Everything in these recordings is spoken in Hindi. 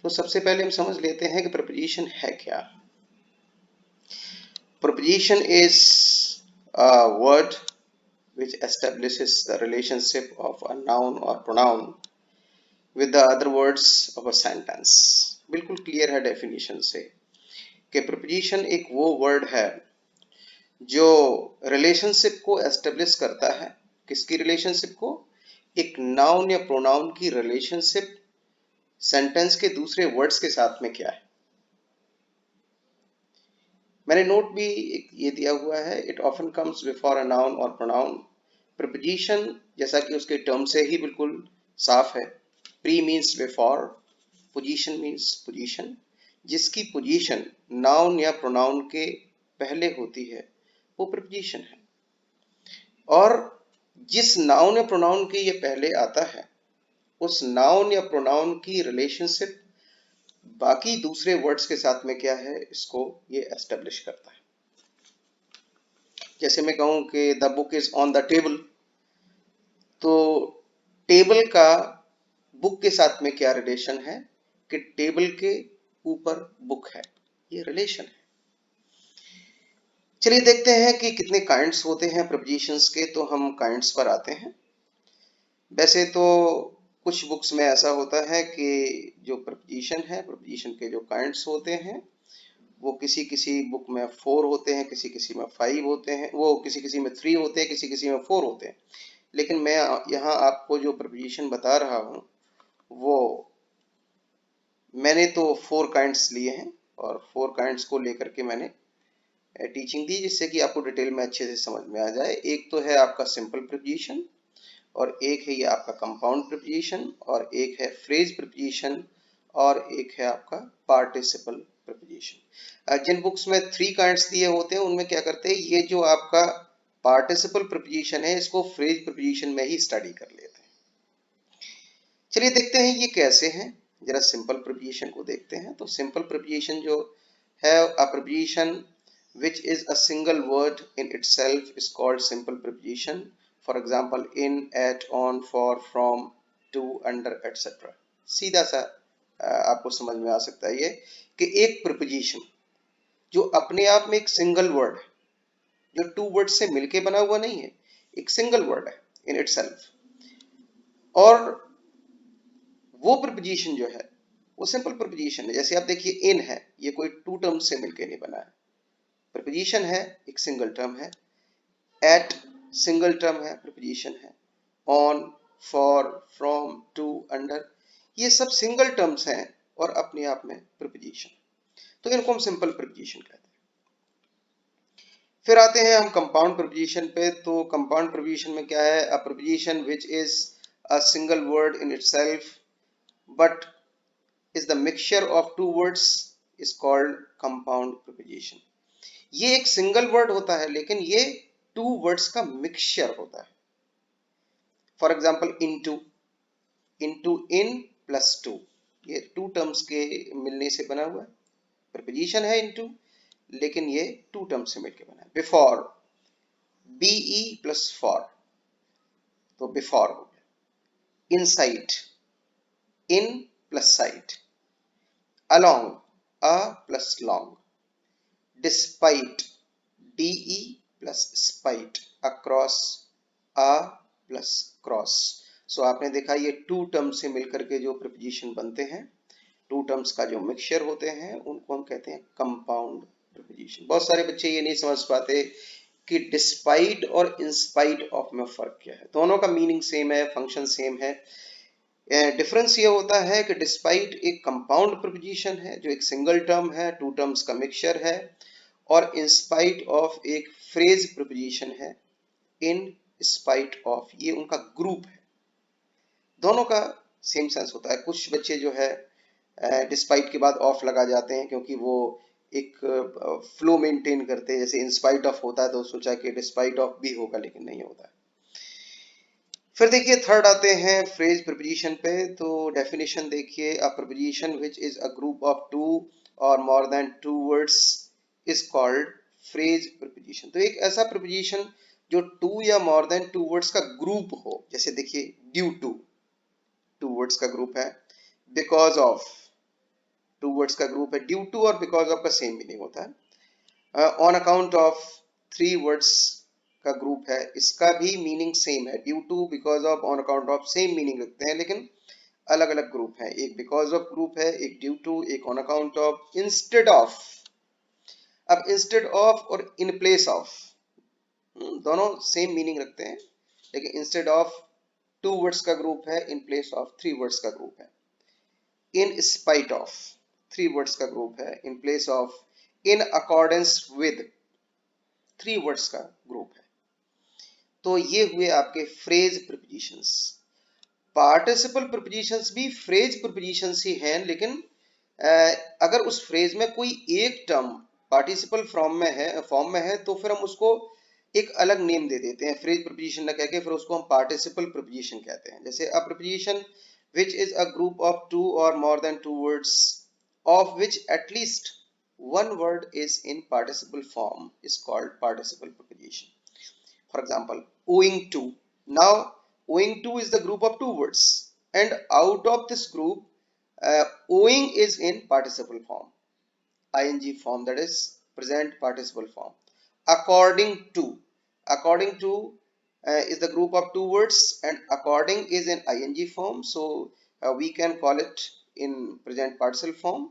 तो सबसे पहले हम समझ लेते हैं कि प्रपोजिशन है क्या। Preposition is a word which establishes the relationship of a noun or pronoun with the other words of a sentence। बिल्कुल क्लियर है डेफिनेशन से कि प्रपोजिशन एक वो वर्ड है जो रिलेशनशिप को एस्टेब्लिश करता है। किसकी रिलेशनशिप को? एक नाउन या प्रोनाउन की रिलेशनशिप सेंटेंस के दूसरे वर्ड्स के साथ में क्या है। मैंने नोट भी ये दिया हुआ है, it often comes before a noun और प्रोनाउन। प्रपोजिशन जैसा कि उसके टर्म से ही बिल्कुल साफ है, pre means before, position means position. जिसकी पोजीशन नाउन या प्रोनाउन के पहले होती है वो प्रपोजिशन है। और जिस नाउन या प्रोनाउन के ये पहले आता है उस नाउन या प्रोनाउन की रिलेशनशिप बाकी दूसरे वर्ड्स के साथ में क्या है, इसको ये एस्टेब्लिश करता है। जैसे मैं कहूं कि the book is on the table, तो टेबल का बुक के साथ में क्या रिलेशन है कि टेबल के ऊपर बुक है, ये रिलेशन है। चलिए देखते हैं कि कितने काइंड्स होते हैं प्रपोजिशंस के। तो हम काइंड्स पर आते हैं। वैसे तो कुछ बुक्स में ऐसा होता है कि जो प्रपोजिशन है, प्रपोजिशन के जो काइंड्स होते हैं वो किसी किसी बुक में 4 होते हैं, किसी किसी में 5 होते हैं, वो किसी किसी में 3 होते हैं, किसी किसी में 4 होते हैं। लेकिन मैं यहाँ आपको जो प्रपोजिशन बता रहा हूँ वो मैंने तो 4 काइंड्स लिए हैं और 4 काइंड्स को लेकर के मैंने टीचिंग दी, जिससे कि आपको डिटेल में अच्छे से समझ में आ जाए। एक तो है आपका सिंपल प्रपोजिशन, और एक है ये आपका कंपाउंड प्रपोजिशन, और एक है फ्रेज प्रपोजिशन, और एक है आपका पार्टिसिपल प्रपोजिशन। जिन बुक्स में 3 काइंड्स दिए होते हैं उनमें क्या करते हैं, ये जो आपका पार्टिसिपल प्रपोजिशन है इसको फ्रेज प्रपोजिशन में ही स्टडी कर लेते हैं। चलिए देखते हैं ये कैसे हैं। जरा सिंपल प्रपोजिशन को देखते हैं। तो सिंपल प्रपोजिशन जो है, a preposition which is a single word in itself is called simple preposition। For example, in, at, on, for, from, to, under, etc। सीधा सा आपको समझ में आ सकता है ये कि एक प्रपोजिशन जो अपने आप में एक सिंगल वर्ड है, जो 2 वर्ड से मिलके बना हुआ नहीं है, एक सिंगल वर्ड है इन इटसेल्फ, और वो प्रपोजिशन जो है वो सिंपल प्रपोजिशन है। जैसे आप देखिए, इन है, ये कोई 2 टर्म से मिलके नहीं बना है, प्रपोजिशन है, एक सिंगल टर्म है। एट सिंगल टर्म है, प्रपोजिशन है। On, for, from, to, under, ये सब सिंगल टर्म्स हैं और अपने आप में प्रपोजिशन, तो इनको हम सिंपल प्रपोजिशन कहते हैं। फिर आते हैं हम कंपाउंड प्रपोजिशन पे। तो कंपाउंड प्रपोजिशन में क्या है, a preposition which is a single word in itself but is the mixture of 2 words is called compound preposition. ये एक सिंगल वर्ड होता है लेकिन ये 2 वर्ड्स का मिक्सचर होता है। For example, into, into in plus two, ये 2 टर्म्स के मिलने से बना हुआ है, प्रपोजिशन है इनटू, लेकिन ये 2 टर्म्स से मिलकर बना है। बिफोर, बीई प्लस फॉर, तो बिफोर हो गया। Inside, in plus side. Along, a plus long. Despite, de plus spite. Across, a plus cross. So आपने देखा ये 2 टर्म्स से मिलकर के जो प्रपोजिशन बनते हैं, 2 टर्म्स का जो मिक्सचर होते हैं उनको हम कहते हैं कंपाउंड प्रपोजिशन। बहुत सारे बच्चे ये नहीं समझ पाते कि डिस्पाइट और इंस्पाइट ऑफ में फर्क क्या है। दोनों का मीनिंग सेम है, फंक्शन सेम है। डिफरेंस ये होता है कि डिस्पाइट एक कंपाउंड प्रपोजिशन है जो एक सिंगल टर्म है, 2 टर्म्स का मिक्सचर है, और इन स्पाइट ऑफ एक फ्रेज प्रपोजिशन है, इन स्पाइट ऑफ, ये उनका ग्रुप है। दोनों का सेम सेंस होता है। कुछ बच्चे जो है डिस्पाइट के बाद ऑफ लगा जाते हैं क्योंकि वो एक फ्लो मेंटेन करते हैं। जैसे इन स्पाइट ऑफ होता है तो सोचा कि डिस्पाइट ऑफ भी होगा, लेकिन नहीं होता है। फिर देखिए थर्ड आते हैं फ्रेज प्रपोजिशन पे। तो डेफिनेशन देखिए, a preposition which is a group of 2 और more than 2 words is called phrase preposition. तो एक ऐसा प्रपोजिशन जो 2 या मोर देन 2 वर्ड्स का ग्रुप हो। जैसे देखिए, ड्यू टू, 2 वर्ड्स का ग्रुप है। बिकॉज ऑफ, टू वर्ड्स का ग्रुप है। ड्यू टू और बिकॉज ऑफ का सेम मीनिंग होता है। ऑन अकाउंट ऑफ 3 वर्ड्स का ग्रुप है, इसका भी मीनिंग सेम है। Due to, because of, on account of same meaning रखते हैं, लेकिन अलग अलग ग्रुप है। एक बिकॉज ऑफ ग्रुप है, एक ड्यू टू, एक on account of, instead of. अब इंस्टेड ऑफ और इन प्लेस ऑफ दोनों सेम मीनिंग रखते हैं, लेकिन इंस्टेड ऑफ 2 वर्ड्स का ग्रुप है, इन प्लेस ऑफ 3 वर्ड्स का ग्रुप है। इन स्पाइट ऑफ 3 वर्ड्स का ग्रुप है, in place of, in accordance with 3 words का ग्रुप है। तो ये हुए आपके फ्रेज प्रीपोजिशंस। पार्टिसिपल प्रीपोजिशंस भी फ्रेज प्रीपोजिशंस ही हैं, लेकिन अगर उस फ्रेज में कोई एक टर्म पार्टिसिपल फॉर्म में है तो फिर हम उसको एक अलग नेम दे देते हैं, फ्रेज प्रीपोजिशन ना कह के फिर उसको हम पार्टिसिपल प्रीपोजिशन कहते हैं। जैसे अ preposition which is a group of 2 or more than 2 words of which at least one word is in participle form is called participle preposition. For example, owing to. Now owing to is the group of 2 words, and out of this group owing is in participle form, ing form, that is present participle form. According to is the group of 2 words, and according is in ing form, so we can call it in present participle form.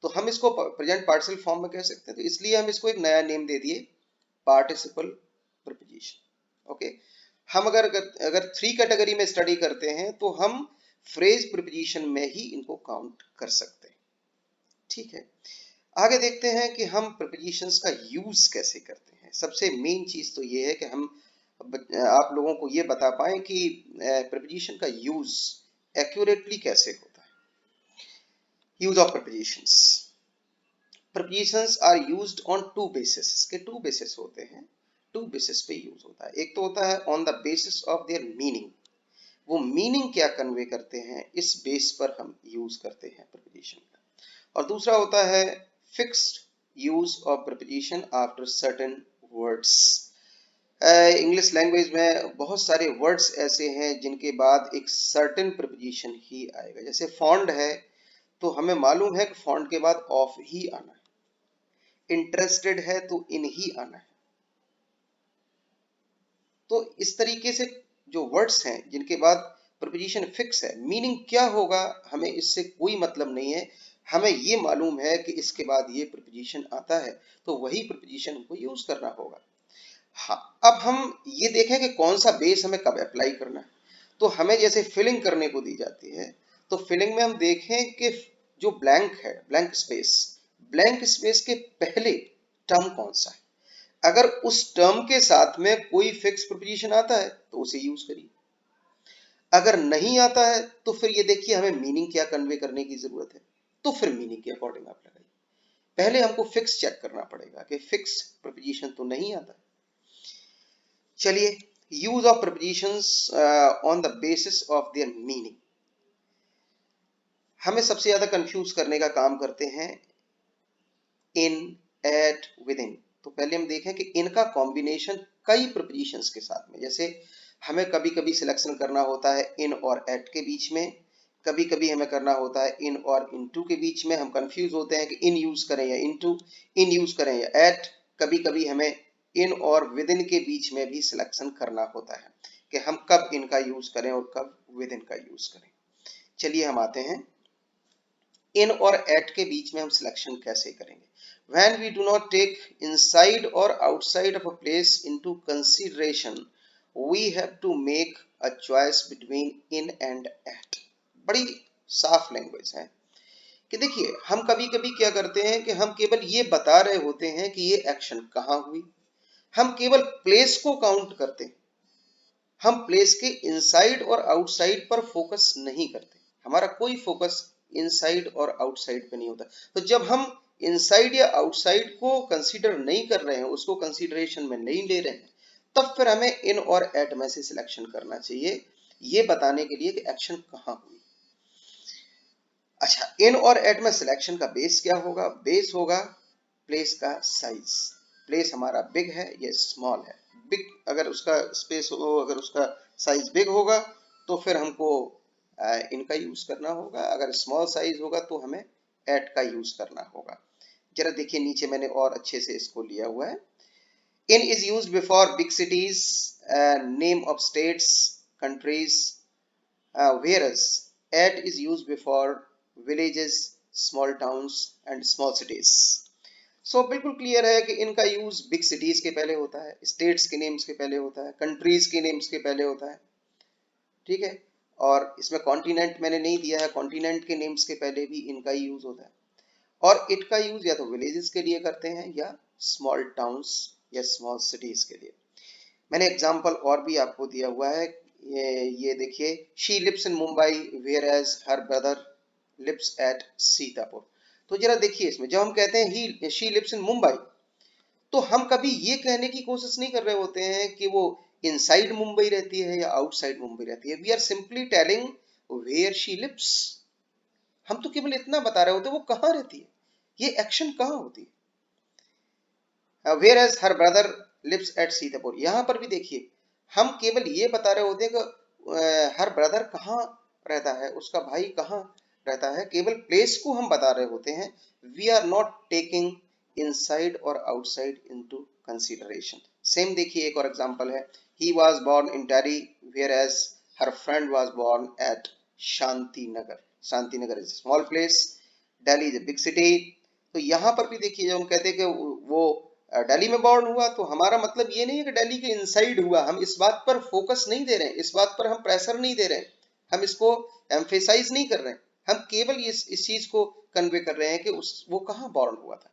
तो हम इसको प्रेजेंट पार्टिसिपल फॉर्म में कह सकते हैं, तो इसलिए हम इसको एक नया नेम दे दिए, पार्टिसिपल प्रीपोजिशन। ओके, हम अगर 3 कैटेगरी में स्टडी करते हैं तो हम फ्रेज प्रीपोजिशन में ही इनको काउंट कर सकते हैं। ठीक है, आगे देखते हैं कि हम प्रीपोजिशंस का यूज कैसे करते हैं। सबसे मेन चीज तो ये है कि हम आप लोगों को ये बता पाएं कि प्रीपोजिशन का यूज एक्यूरेटली कैसे होता है। Use of prepositions. Prepositions are used on 2 basis. इसके 2 बेसिस होते हैं, 2 बेसिस पे यूज होता है। एक तो होता है on the basis of their meaning, वो मीनिंग क्या कन्वे करते हैं इस बेस पर हम यूज करते हैं प्रीपोजिशन का। और दूसरा होता है fixed use of preposition after certain words. English language में बहुत सारे वर्ड्स ऐसे हैं जिनके बाद एक सर्टेन प्रीपोजिशन ही आएगा। जैसे फॉन्ड है तो हमें मालूम है कि फॉन्ड के बाद ऑफ ही आना है। इंटरेस्टेड है तो इन ही आना है। तो इस तरीके से जो वर्ड्स हैं जिनके बाद प्रीपोजिशन फिक्स है, मीनिंग क्या होगा हमें इससे कोई मतलब नहीं है, हमें ये मालूम है कि इसके बाद ये प्रीपोजिशन आता है तो वही प्रीपोजिशन हमको यूज करना होगा। हाँ, अब हम ये देखें कि कौन सा बेस हमें कब अप्लाई करना है। तो हमें जैसे फिलिंग करने को दी जाती है, तो फिलिंग में हम देखें कि जो ब्लैंक है, ब्लैंक स्पेस के पहले टर्म कौन सा है। अगर उस टर्म के साथ में कोई फिक्स प्रीपोजिशन आता है तो उसे यूज करिए, अगर नहीं आता है तो फिर ये देखिए हमें मीनिंग क्या कन्वे करने की जरूरत है, तो फिर मीनिंग के अकॉर्डिंग आप लगाइए। पहले हमको फिक्स चेक करना पड़ेगा कि फिक्स प्रीपोजिशन तो नहीं आता। चलिए, use of prepositions on the basis of their meaning. हमें सबसे ज्यादा कंफ्यूज करने का काम करते हैं इन, एट, विद इन। तो पहले हम देखें कि इनका कॉम्बिनेशन कई प्रीपोजिशंस के साथ में, जैसे हमें कभी कभी सिलेक्शन करना होता है इन और एट के बीच में, कभी कभी हमें करना होता है इन और इनटू के बीच में। हम कंफ्यूज होते हैं कि इन यूज करें या इनटू, इन यूज करें या एट। कभी कभी हमें इन और विद इन के बीच में भी सिलेक्शन करना होता है कि हम कब इनका यूज करें और कब विद इन का यूज करें। चलिए हम आते हैं इन और एट के बीच में हम सिलेक्शन कैसे करेंगे। When we do not take inside or outside of a place into consideration, we have to make a choice between in and at. बड़ी साफ लैंग्वेज है कि देखिए हम कभी कभी क्या करते हैं कि हम केवल ये बता रहे होते हैं कि ये एक्शन कहाँ हुई, हम केवल प्लेस को काउंट करते हैं, हम प्लेस के इनसाइड और आउटसाइड पर फोकस नहीं करते। हमारा कोई फोकस इनसाइड और आउटसाइड पे नहीं होता। तो जब हम इनसाइड या आउटसाइड को कंसीडर नहीं कर रहे हैं, उसको कंसीडरेशन में नहीं ले रहे हैं, तब फिर हमें इन और एट में से सिलेक्शन करना चाहिए, ये बताने के लिए कि एक्शन कहाँ हुई। अच्छा, इन और एट में सिलेक्शन का बेस क्या होगा? बेस होगा प्लेस का साइज। प्लेस हमारा बिग है या स्मॉल है। बिग अगर उसका स्पेस हो, अगर उसका साइज बिग होगा तो फिर हमको इनका यूज करना होगा, अगर स्मॉल साइज होगा तो हमें एट का यूज करना होगा। जरा देखिए नीचे मैंने और अच्छे से इसको लिया हुआ है। In is use before big cities, name of states, countries, whereas at is used before villages, small towns and small cities. So बिल्कुल क्लियर है कि इनका यूज बिग सिटीज के पहले होता है, स्टेट्स के नेम्स के पहले होता है, कंट्रीज के नेम्स के पहले होता है, ठीक है। और इसमें कॉन्टिनेंट मैंने नहीं दिया है, कॉन्टिनेंट के नेम्स के पहले भी इनका ही यूज होता है। और इट का यूज या तो विलेजेस के लिए करते हैं या स्मॉल टाउन्स या स्मॉल सिटीज के लिए। मैंने एग्जाम्पल और भी आपको दिया हुआ है, ये देखिए, she lives in Mumbai whereas her brother lives at Sitapur. तो जरा देखिए इसमें जब हम कहते हैं ही शी लिव्स इन मुंबई, तो हम कभी ये कहने की कोशिश नहीं कर रहे होते हैं कि वो इनसाइड मुंबई रहती है या आउटसाइड मुंबई रहती है। We are simply telling where she lives. हम तो केवल इतना बता रहे होते हैं वो कहाँ रहती है, ये एक्शन कहाँ होती है। Whereas her brother lives at Sitapur, यहाँ पर भी देखिए हम केवल ये बता रहे होते हैं कि हर ब्रदर कहाँ रहता है, उसका भाई कहाँ रहता है, केवल प्लेस को हम बता रहे होते हैं। We are not taking inside और आउटसाइड इनटू कंसीडरेशन। सेम देखिए एक और एग्जांपल है, he was born in Delhi whereas her friend was born at Shanti Nagar. Shanti Nagar is small place, Delhi is a big city. तो यहाँ पर भी देखिए जब हम कहते हैं कि वो दिल्ली में बॉर्न हुआ, तो हमारा मतलब ये नहीं है कि दिल्ली के इनसाइड हुआ। हम इस बात पर फोकस नहीं दे रहे हैं, इस बात पर हम प्रेशर नहीं दे रहे हैं, हम इसको एम्फेसाइज नहीं कर रहे हैं। हम केवल इस चीज को कन्वे कर रहे हैं कि वो कहाँ बॉर्न हुआ था,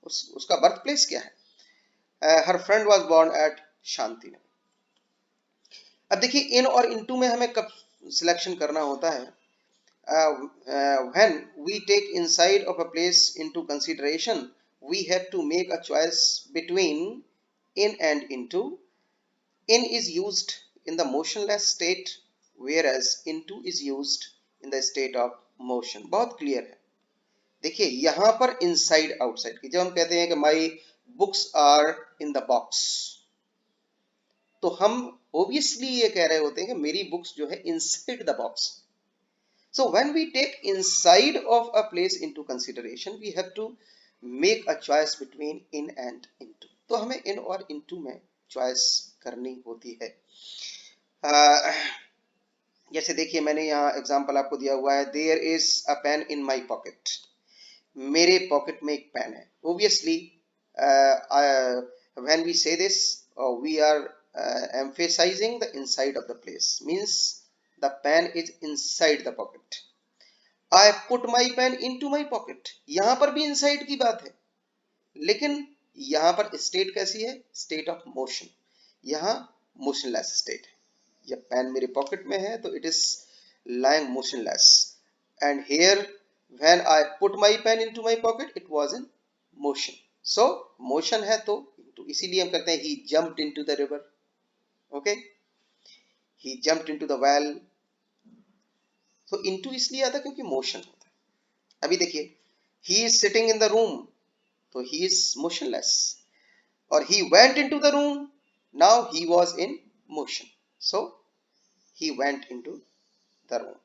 उसका बर्थ प्लेस क्या है। Her friend was born at Shanti Nagar. अब देखिए इन और इनटू में हमें कब सिलेक्शन करना होता है, when we take inside of a place into consideration, we have to make a choice between in and into. In is used in the motionless state, whereas into is used in the state of motion. बहुत क्लियर है। देखिए यहाँ पर inside outside की जब हम कहते हैं कि my books are in the box, तो हम obviously ये कह रहे होते हैं कि मेरी बुक्स जो है inside the box। So when we take inside of a place into consideration, we have to make a choice between in and into. तो हमें in और into में choice करनी होती है। जैसे देखिए मैंने यहाँ एग्जांपल आपको दिया हुआ है, there is a pen in my pocket. मेरे पॉकेट में एक पेन है। Obviously, when we say this, we are emphasizing the inside of the place. Means the pen is inside the pocket. I put my pen into my pocket. यहां पर भी inside की बात है, लेकिन यहां पर स्टेट कैसी है, स्टेट ऑफ मोशन। यहां मोशनलेस स्टेट है। यह पेन मेरे पॉकेट में है तो it is lying motionless, and here when I put my pen into my pocket it was in motion. So motion है तो into, इसीलिए हम कहते हैं he jumped into the river. Okay, he jumped into the well. तो into इसलिए आता क्योंकि मोशन होता है। अभी देखिए he is sitting in the room, तो he is motionless, और he went into the room, now he was in motion, so he went into the room.